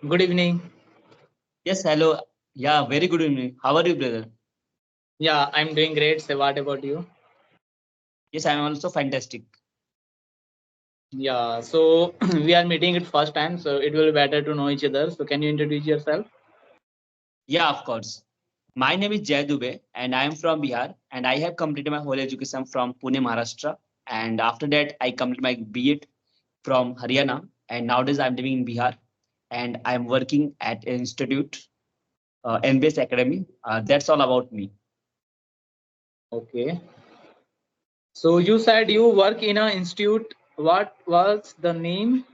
Good evening. Yes, hello. Yeah, very good evening. How are you, brother? Yeah, I'm doing great. So, what about you? Yes, I'm also fantastic. Yeah, so we are meeting it first time, so it will be better to know each other. So, can you introduce yourself? Yeah, of course. My name is Jay Dubey, and I am from Bihar, and I have completed my whole education from Pune, Maharashtra. And after that, I completed my B.Ed from Haryana, and nowadays I'm living in Bihar, and I'm working at an institute, NBS Academy. That's all about me. Okay. So, you said you work in a institute. What was the name?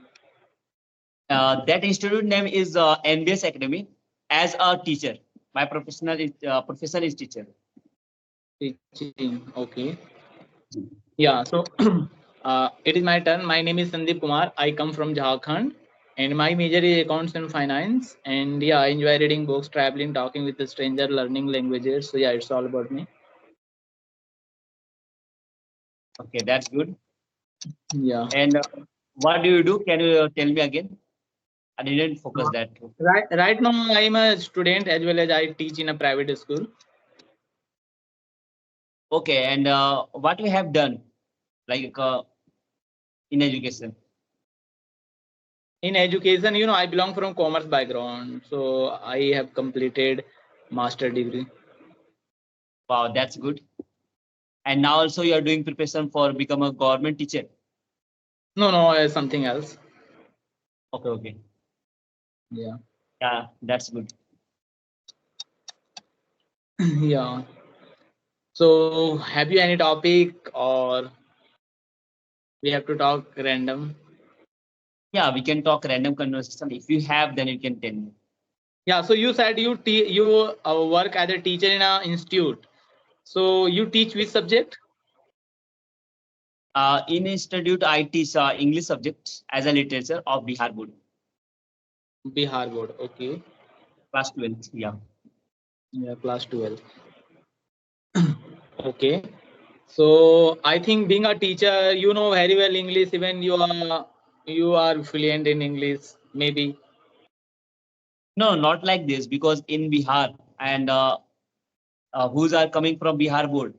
That institute name is NBS Academy. As a teacher, my profession is teacher. Teaching. Okay. Yeah, so it is my turn. My name is Sandeep Kumar. I come from Jharkhand, and my major is accounts and finance. And yeah, I enjoy reading books, traveling, talking with a stranger, learning languages. So, yeah, it's all about me. Okay, that's good. Yeah. And what do you do? Can you tell me again? I didn't focus that. Right now, I'm a student as well as I teach in a private school. Okay, and what you have done, like in education? In education, I belong from commerce background, so I have completed master degree. Wow, that's good. And now also you are doing preparation for become a government teacher. No, no, something else. Okay, okay. Yeah, Yeah, that's good. yeah. So, have you any topic or we have to talk random? Yeah, we can talk random conversation. If you have, then you can tell me. Yeah. So you said you work as a teacher in a institute. So you teach which subject? In institute, I teach English subject as a literature of Bihar board, Bihar board. Okay. class 12. Yeah. Yeah, class 12. Okay. So I think being a teacher, you know very well English. Even you are fluent in English, maybe. No, not like this because in Bihar and who's are coming from Bihar board,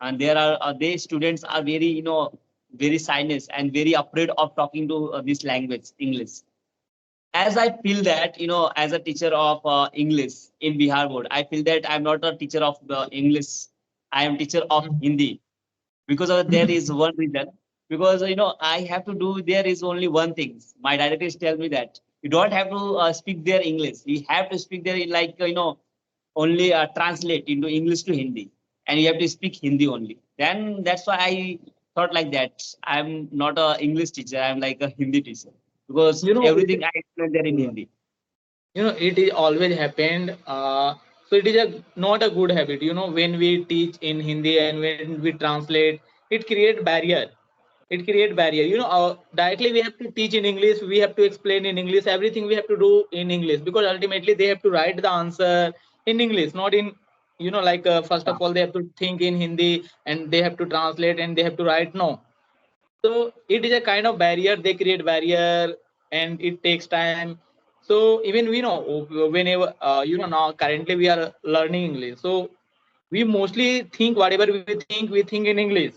and there are they students are very very shyness and very afraid of talking to this language English. As I feel that as a teacher of English in Bihar board, I feel that I'm not a teacher of English. I am teacher of Hindi because of there is one reason because I have to do there is only one thing. My directors tell me that you don't have to speak their English. You have to speak their like only translate into English to Hindi, and you have to speak Hindi only. Then that's why I thought like that. I'm not a English teacher. I'm like a Hindi teacher because You know, everything I explain there in Hindi. it is always happened. So it is not a good habit. When we teach in Hindi and when we translate, it create barrier. It create barrier. Directly we have to teach in English. We have to explain in English. Everything we have to do in English because ultimately they have to write the answer in English, not in like first of all they have to think in Hindi and they have to translate and they have to write. No, so it is a kind of barrier. They create barrier and it takes time. So even we know whenever now currently we are learning English, so we mostly think whatever we think in English,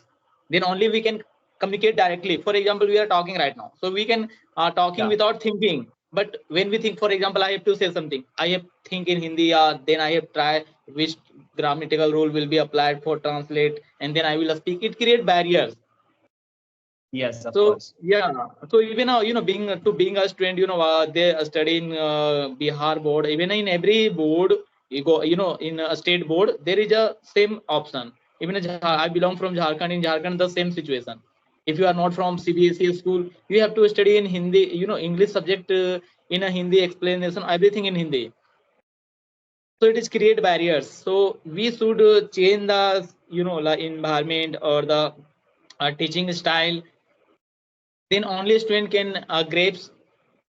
then only we can communicate directly. For example, we are talking right now, so we can talking Yeah. without thinking. But when we think, for example, I have to say something, I have think in Hindi, then I have try which grammatical rule will be applied for translate, and then I will speak. It create barriers. Yes, of So course. yeah, so even being a student, they study in Bihar board. Even in every board, you go, in a state board, there is a same option. Even I belong from Jharkhand. In Jharkhand, the same situation. If you are not from CBSE school, you have to study in Hindi. English subject in a Hindi explanation, everything in Hindi. So it is create barriers. So we should change the like environment or the teaching style, then only student can grasp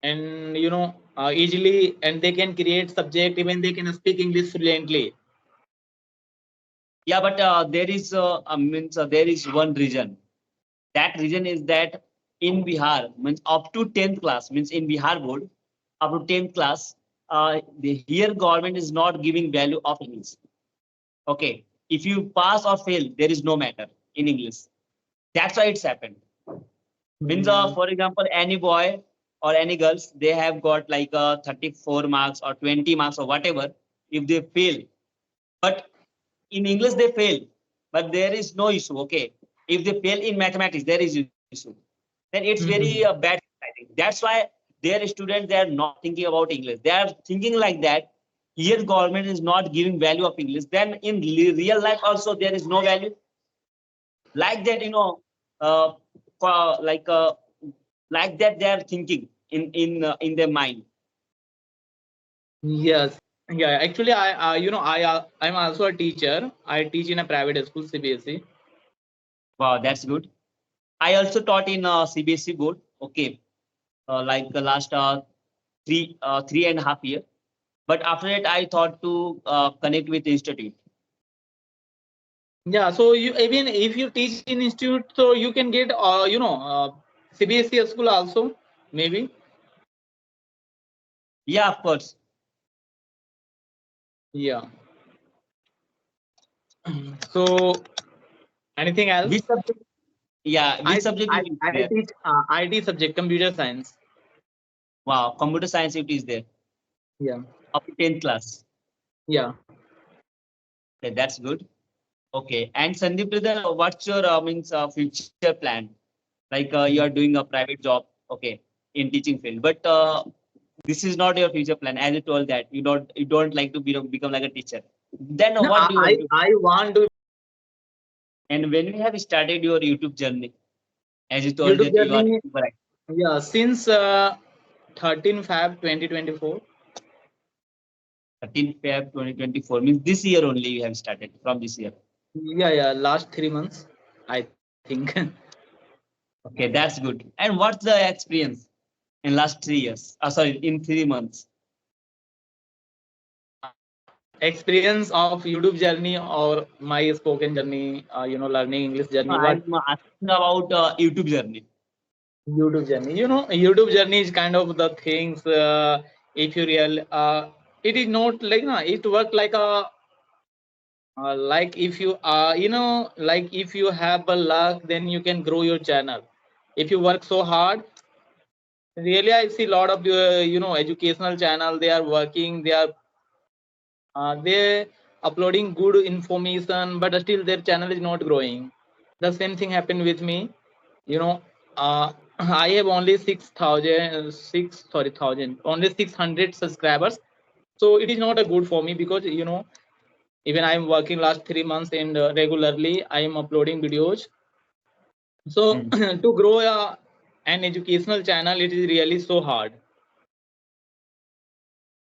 and easily, and they can create subject, even they can speak English fluently. Yeah, but there is means there is one reason. That reason is that in Bihar means up to 10th class means in Bihar board, up to 10th class, the here government is not giving value of English. Okay, if you pass or fail, there is no matter in English. That's why it's happened. Means, Hmm. for example, any boy or any girls, they have got like 34 marks or 20 marks or whatever. If they fail, but in English they fail, but there is no issue. Okay, if they fail in mathematics, there is issue. Then it's very Hmm. bad. I think that's why their students, they are not thinking about English. They are thinking like that. Here, government is not giving value of English. Then in real life also there is no value. Like that, uh, like like that they are thinking in their mind. Yes. Yeah. Actually, I'm also a teacher. I teach in a private school, CBSE. Wow, that's good. I also taught in CBSE board. Okay, like the last 3.5 year. But after that, I thought to connect with institute. Yeah. So you, even if you teach in institute, so you can get CBSE school also, maybe. Yeah, of course. Yeah. So anything else? Which subject? Yeah, which I subject I it is I there? teach IT subject, computer science. Wow, computer science it is there Yeah. up to 10th class. Yeah. Okay, that's good. Okay, and Sandeep, brother, what's your means future plan? Like you are doing a private job, okay, in teaching field, but this is not your future plan. As you told that you don't like to become like a teacher. Then No, what do you want to? I want to And when you have started your YouTube journey, as you told YouTube that you are journey. YouTuber, right? Yeah, since 13 Feb 2024. 13 Feb 2024 means this year only you have started from this year. Yeah, yeah, last 3 months, I think. Okay, that's good. And what's the experience in last 3 years? Sorry, in 3 months. Experience of YouTube journey or my spoken journey, learning English No, journey. What? I'm asking about YouTube journey. YouTube journey. YouTube journey is kind of the things. If you real, it is not like no. It work like a like if you like if you have a luck, then you can grow your channel. If you work so hard, really, I see a lot of educational channel. They are working. They uploading good information, but still their channel is not growing. The same thing happened with me. you know I have only 6,000 6 sorry thousand only 600 subscribers. So it is not a good for me, because even I'm working last 3 months, and regularly I am uploading videos. So Hmm. to grow an educational channel, it is really so hard.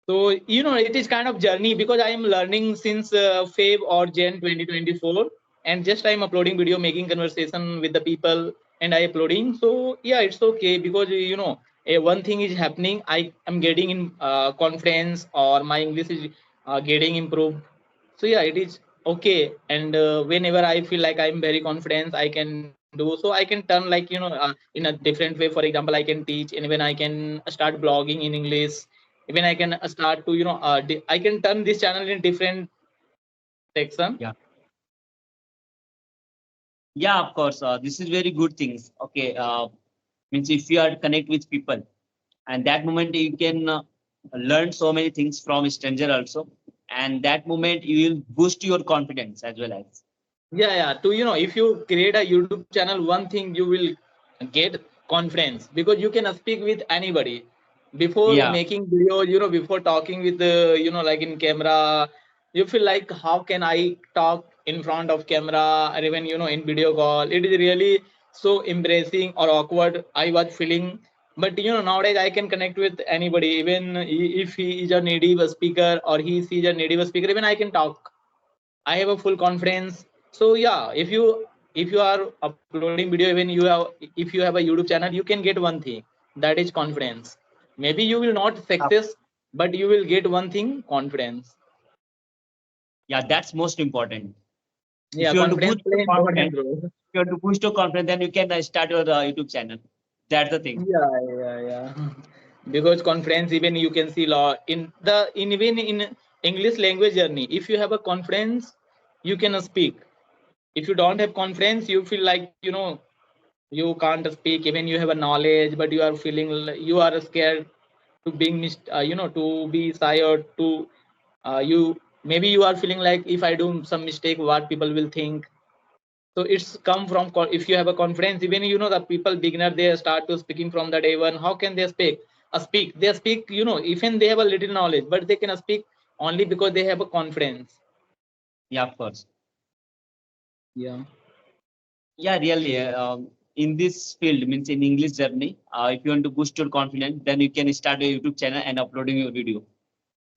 So it is kind of journey, because I am learning since Feb or Jan 2024, and just I'm uploading video, making conversation with the people, and I uploading. So yeah, it's okay, because one thing is happening. I am getting in confidence, or my English is getting improved. So yeah, it is okay. And whenever I feel like I'm very confident, I can do. So I can turn like in a different way. For example, I can teach, and even I can start blogging in English. Even I can start to I can turn this channel in different section. Yeah. Yeah, of course. This is very good things. Okay. Means if you are connect with people, and that moment you can learn so many things from a stranger also, and that moment you will boost your confidence as well as. Yeah, yeah. To if you create a YouTube channel, one thing you will get confidence, because you can speak with anybody. Before Yeah. making video, before talking with the like in camera, you feel like, how can I talk in front of camera, or even in video call? It is really so embarrassing or awkward, I was feeling. But nowadays I can connect with anybody, even if he is a native speaker, or he is a native speaker. Even I can talk. I have a full confidence. So yeah, if you are uploading video, when if you have a YouTube channel, you can get one thing, that is confidence. Maybe you will not Uh, success, but you will get one thing, confidence. Yeah, that's most important. If Yeah, you want to boost confidence your play important confidence, role. if you want to boost your confidence, then you can start your YouTube channel. That's the thing. Yeah, yeah, yeah. because confidence, even you can see law in the in even in English language journey, if you have a confidence, you can speak. If you don't have confidence, you feel like, you can't speak. Even you have a knowledge, but you are feeling you are scared to being to be shy, or to you maybe you are feeling like, if I do some mistake, what people will think. So it's come from if you have a confidence, even the people beginner, they start to speaking from the day one. How can they speak, they speak, even they have a little knowledge, but they can speak only because they have a confidence. Yeah, of course. Yeah. Yeah, really. In this field, means in English journey, if you want to boost your confidence, then you can start a YouTube channel and uploading your video.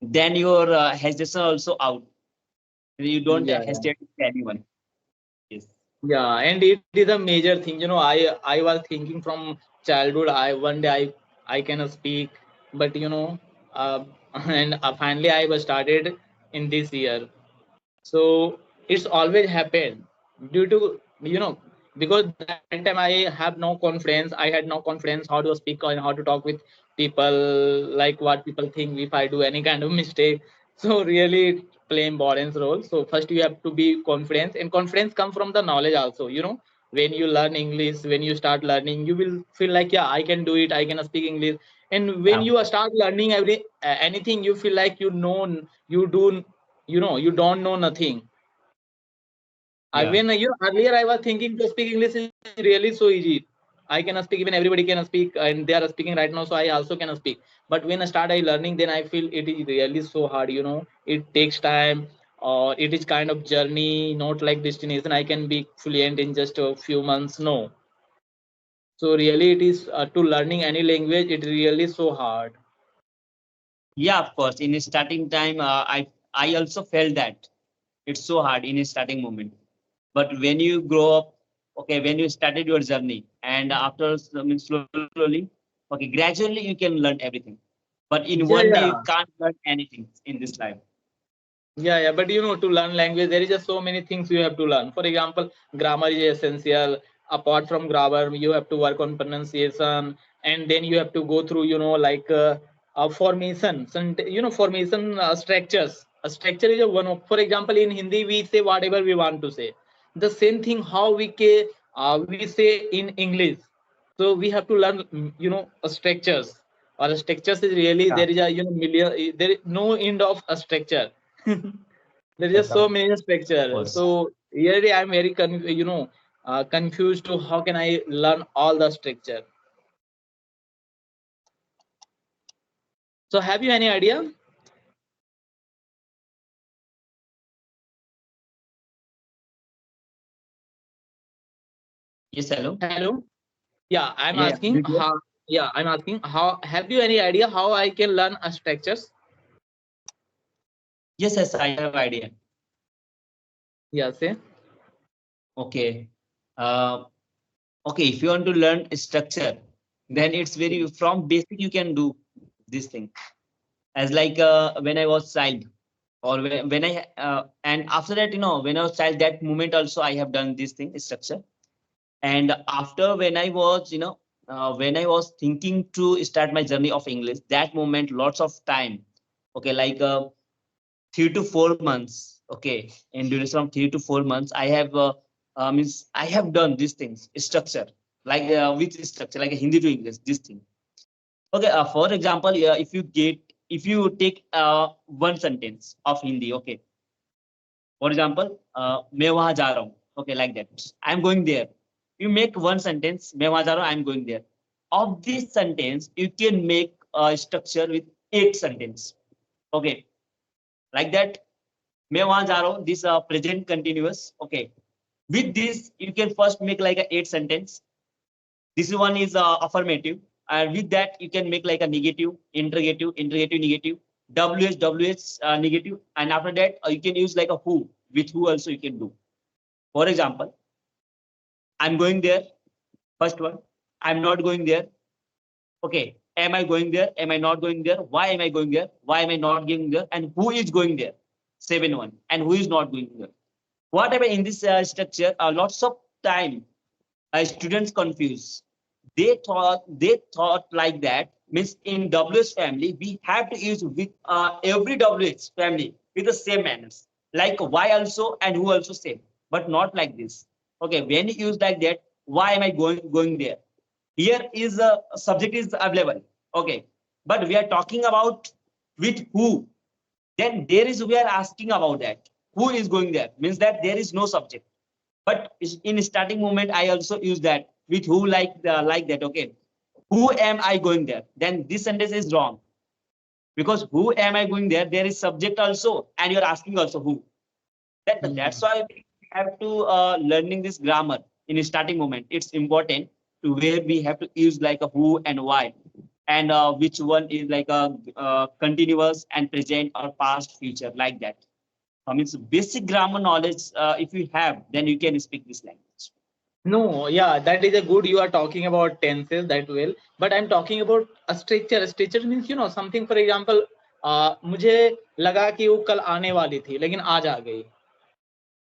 Then your hesitation also out. You don't Yeah, yeah. hesitate with anyone. Yes. Yeah, and it is a major thing. I was thinking from childhood. I one day I can speak, but and finally I was started in this year. So it's always happened due to because that time I have no confidence. I had no confidence how to speak and how to talk with people, like what people think if I do any kind of mistake. So really it play important role. So first you have to be confidence, and confidence come from the knowledge also. When you learn English, when you start learning, you will feel like, yeah, I can do it, I can speak English. And when Yeah, you start learning anything, you feel like you do, you don't know nothing. yeah, When earlier I was thinking to speak English is really so easy. I can speak, even everybody can speak, and they are speaking right now, so I also can speak. But when I start I learning, then I feel it is really so hard. It takes time, or it is kind of journey, not like destination. I can be fluent in just a few months. No. So really, it is to learning any language. It really so hard. yeah. Of course, in a starting time, I also felt that it's so hard in a starting moment. But when you grow up, okay, when you started your journey, and after I mean, slowly, okay, gradually you can learn everything. But in one Yeah, day, you yeah. can't learn anything in this life. Yeah, yeah, but to learn language, there is just so many things you have to learn. For example, grammar is essential. Apart from grammar, you have to work on pronunciation, and then you have to go through, like formation. Formation structures. A structure is a one of. For example, in Hindi, we say whatever we want to say. The same thing how we say in English. So we have to learn, structures. Or structures is really, Yeah, there is a million. There is no end of a structure. There's yes, just so of many structure. course. So really, I'm very confused to how can I learn all the structure. So have you any idea? Yes, hello. Hello. Yeah, I'm Yeah, asking you do? how. Yeah, I'm asking how. Have you any idea how I can learn a structures? Yes, yes, I have idea. Yeah, say. Okay. Uh, okay, if you want to learn structure, then it's very from basic you can do this thing. As like when I was child, or when I and after that, when I was child, that moment also I have done this thing structure. And after when I was, when I was thinking to start my journey of English, that moment, lots of time. Okay, like 3 to 4 months. Okay, in duration of 3 to 4 months, I have means I have done these things structure, like which structure, like a Hindi to English, this thing. Okay, for example, if you take one sentence of Hindi, okay. For example, मैं वहां जा रहा हूँ. Okay, like that. I'm going there. You make one sentence, मैं वहां जा रहा हूँ, I'm going there. Of this sentence, you can make a structure with 8 sentence. Okay, like that. मैं वहां जा रहा हूँ. This present continuous. Okay. With this, you can first make like a 8 sentence. This one is affirmative, and with that you can make like a negative, interrogative, interrogative, negative, WH, negative, and after that you can use like a who, with who also you can do. For example, I'm going there. First one, I'm not going there. Okay, am I going there? Am I not going there? Why am I going there? Why am I not going there? And who is going there? 7-1, and who is not going there? Whatever in this structure, lots of time students confuse. They thought like that. means in WH family, we have to use with every WH family with the same manners. Like why also and who also same, but not like this. Okay, when you use like that, why am I going there? Here is a subject is available. Okay, but we are talking about with who. Then there is we are asking about that. Who is going there? Means that there is no subject. But in starting moment, I also use that with who like that. Okay, who am I going there? Then this sentence is wrong because who am I going there? There is subject also, and you're asking also who. That's Hmm. why we have to learning this grammar in a starting moment. It's important to where we have to use like a who and why, and which one is like a continuous and present or past future like that. Means basic grammar knowledge. If you have, then you can speak this language. No, yeah, that is a good. You are talking about tenses that will, but I'm talking about a structure. A structure means something. For example, मुझे लगा कि वो कल आने वाली थी, लेकिन आज आ गई.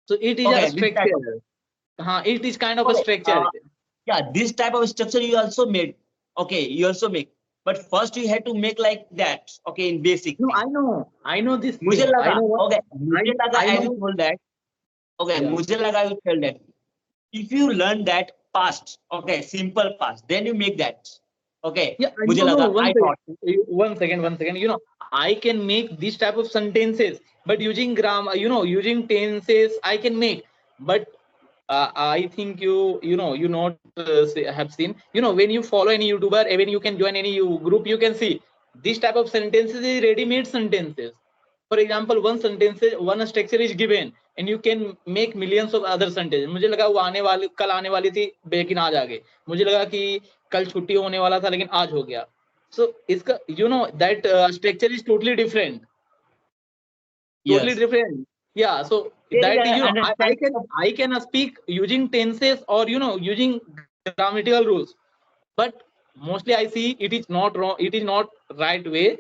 So it is a Okay, this type of structure. हाँ, it is kind of a okay. structure. Yeah, this type of structure you also made. Okay, you also make. But first you had to make like that. Okay, in basic No, thing. I know this मुझे thing. I लगा, know what okay, मुझे लगा I as you know. told that. Okay, Yeah. मुझे लगा you told that. If you learn that past, okay, simple past, then you make that. Okay, Yeah, मुझे no, लगा, one I second. thought. One second. I can make this type of sentences, but using grammar, using tenses, I can make. But I think you not have seen, when you follow any YouTuber, even you can join any group, you can see this type of sentences is ready-made sentences. For example, one structure is given, and you can make millions of other sentences. मुझे लगा वो कल आने वाली थी, लेकिन आज आ गई. मुझे लगा कि कल छुट्टी होने वाला था, लेकिन आज हो गया. So इसका that structure is totally Yes. different. Yeah, so There is that an I understanding can of I can speak using tenses or using grammatical rules, but mostly I see it is not wrong. It is not right way,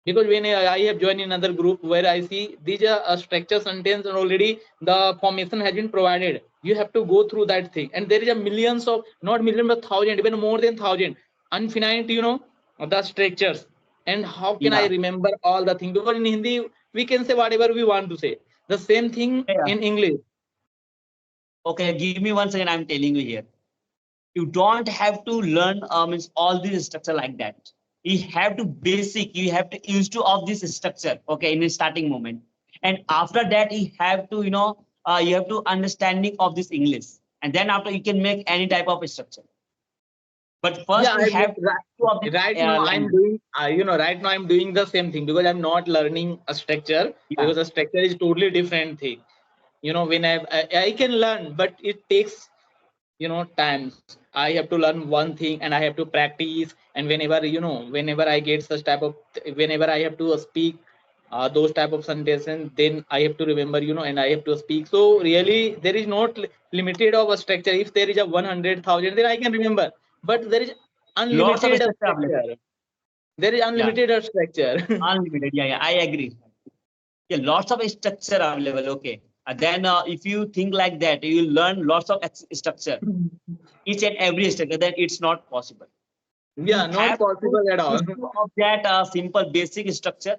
because when I have joined in another group where I see these are a structure sentence and already the formation has been provided. You have to go through that thing, and there is a millions of, not million but thousand, even more than thousand, infinite, the structures. And how can I yeah. remember all the things? Because in Hindi we can say whatever we want to say. The same thing Yeah. in English. Okay, give me 1 second. I'm telling you here. You don't have to learn means all this structure like that. You have to basic. You have to use to of this structure. Okay, in the starting moment, and after that you have to you have to understanding of this English, and then after you can make any type of structure. But Yeah, first you have to of this right now I'm language. doing, right now I'm doing the same thing, because I'm not learning a structure, Yeah, because a structure is totally different thing. When I can learn, but it takes times. I have to learn one thing, and I have to practice, and whenever I get such type of, whenever I have to speak those type of sentences, then I have to remember, and I have to speak. So really there is not limited of a structure. If there is a 100,000, then I can remember, but there is lots of unlimited structure available. structure. There is Yeah, unlimited structure. unlimited. Yeah, yeah, I agree. Yeah, lots of structure available. Okay, and then if you think like that, you will learn lots of structure, each and every structure. Then it's not possible. You Yeah, not have to possible at all. use of that simple basic structure,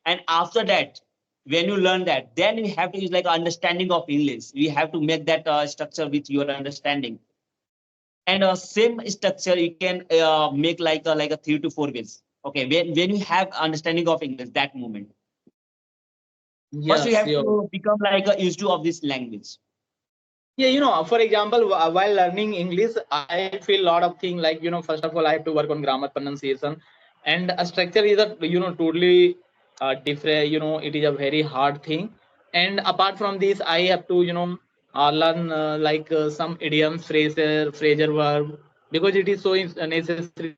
and after that, when you learn that, then you have to use like understanding of English. You have to make that structure with your understanding, and same structure you can make like a 3 to 4 ways. Okay, when you have understanding of English, that moment first you Yes, have sure. to become like a used to of this language. Yeah, for example, while learning English, I feel a lot of things like, first of all, I have to work on grammar, pronunciation, and a structure is a, totally different, it is a very hard thing. And apart from this, I have to, learn like some idioms, phrasal verb, because it is so necessary,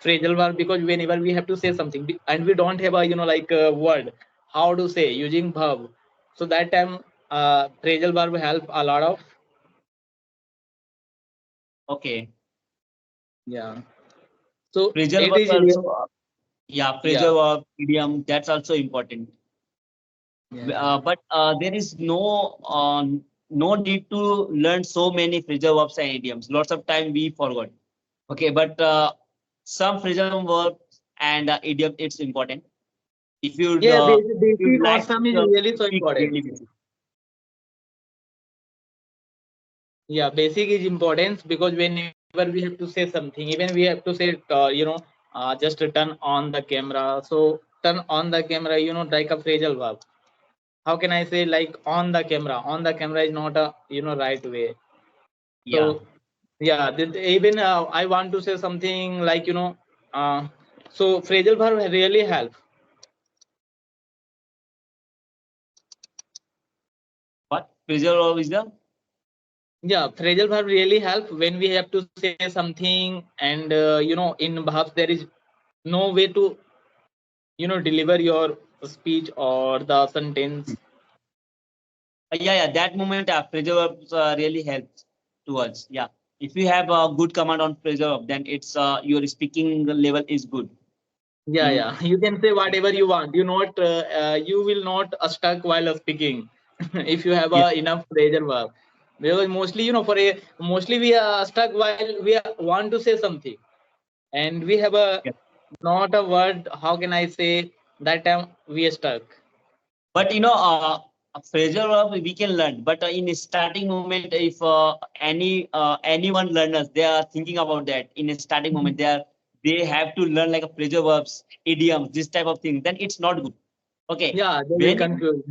phrasal verb, because whenever we have to say something and we don't have a, like a word, how to say using verb. So that time phrasal verb help a lot of. Okay, Yeah. So phrasal it verb is also yeah, yeah. phrasal verb, idiom, that's also important. Yeah. But there is no need to learn so many phrasal verbs and idioms. Lots of time we forgot. Okay, but some phrasal verb and idiom, it's important. If Yeah, you'd basic or like some is to really so speak important. really basic. Yeah, basic is important because whenever we have to say something, even we have to say, just to turn on the camera. So turn on the camera, like a phrasal verb. How can I say like on the camera? On the camera is not a right way. Yeah. So yeah, even I want to say something like so phrasal verb really help. What phrasal verb is the? Yeah, phrasal verb really help when we have to say something, and in verbs there is no way to deliver your speech or the sentence. Yeah. That moment, phrasal verbs really helps to us. Yeah. If you have a good command on phrasal verb, then it's your speaking level is good. Yeah, In yeah, you can say whatever you want. You will not stuck while speaking if you have yeah. enough phrasal verb. Because mostly mostly we are stuck while we want to say something, and we have a Yeah. not a word. How can I say that time we are stuck? But a phrasal verb we can learn. But in starting moment, if anyone learners they are thinking about that in a starting moment, they have to learn like a phrasal verbs, idioms, this type of thing. Then it's not good. Okay, Yeah, they will when confuse.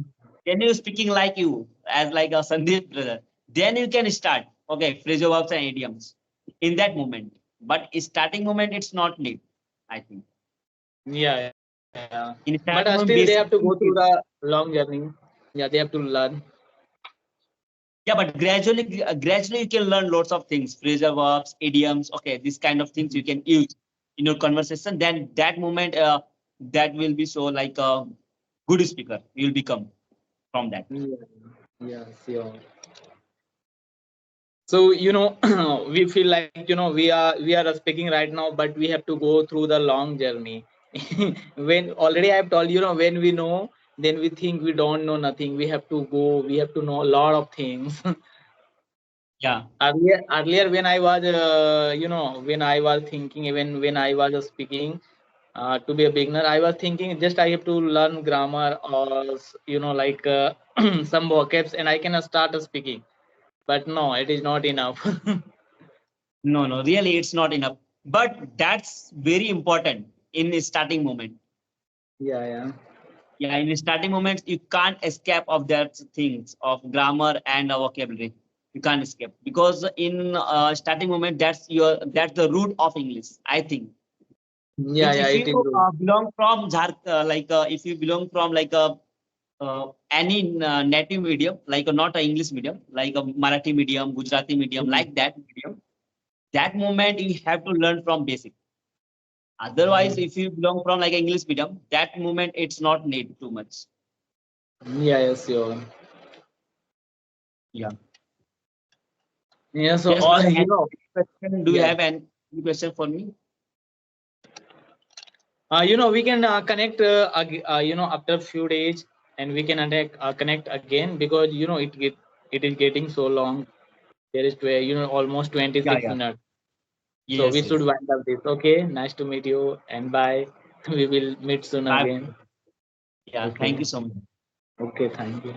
you speaking like you as like a Sandeep brother, then you can start. Okay, phrasal verbs and idioms in that moment. But starting moment, it's not need. I think Yeah, yeah. But in still starting they have moment, to go basic through things. the long journey. Yeah, they have to learn. Yeah, but gradually you can learn lots of things, phrasal verbs, idioms. Okay, this kind of things you can use in your conversation. Then that moment, that will be so like a good speaker. You'll become from that. Yeah, yeah, sure. So we feel like we are speaking right now, but we have to go through the long journey. When already I have told when we know, then we think we don't know nothing. We have to go. We have to know a lot of things. Yeah. Earlier when I was when I was thinking, even when I was speaking to be a beginner, I was thinking just I have to learn grammar or like some vocabs, and I can start speaking. But no, it is not enough. No, no, really, it's not enough. But that's very important in the starting moment. Yeah, yeah. Yeah, in the starting moment, you can't escape of that things of grammar and vocabulary. You can't escape because in starting moment, that's the root of English. I think. Yeah, yeah, If it you is good. belong from if you belong from like a any native medium, like not a English medium, like a Marathi medium, Gujarati medium, Mhm. like that medium, that moment you have to learn from basic. Otherwise, if you belong from like English medium, that moment it's not need too much. Yeah, yes, sure. Yeah. Yeah, so Yes, brother. Any question? Do you yeah. have any question for me? We can connect after a few days, and we can connect again, because it is getting so long. There is almost Yeah, 26 yeah. minutes. So we Yes, should yes. wind up this. Okay, nice to meet you, and bye. We will meet soon Bye. again. Yeah. Okay. Thank you so much. Okay, thank you.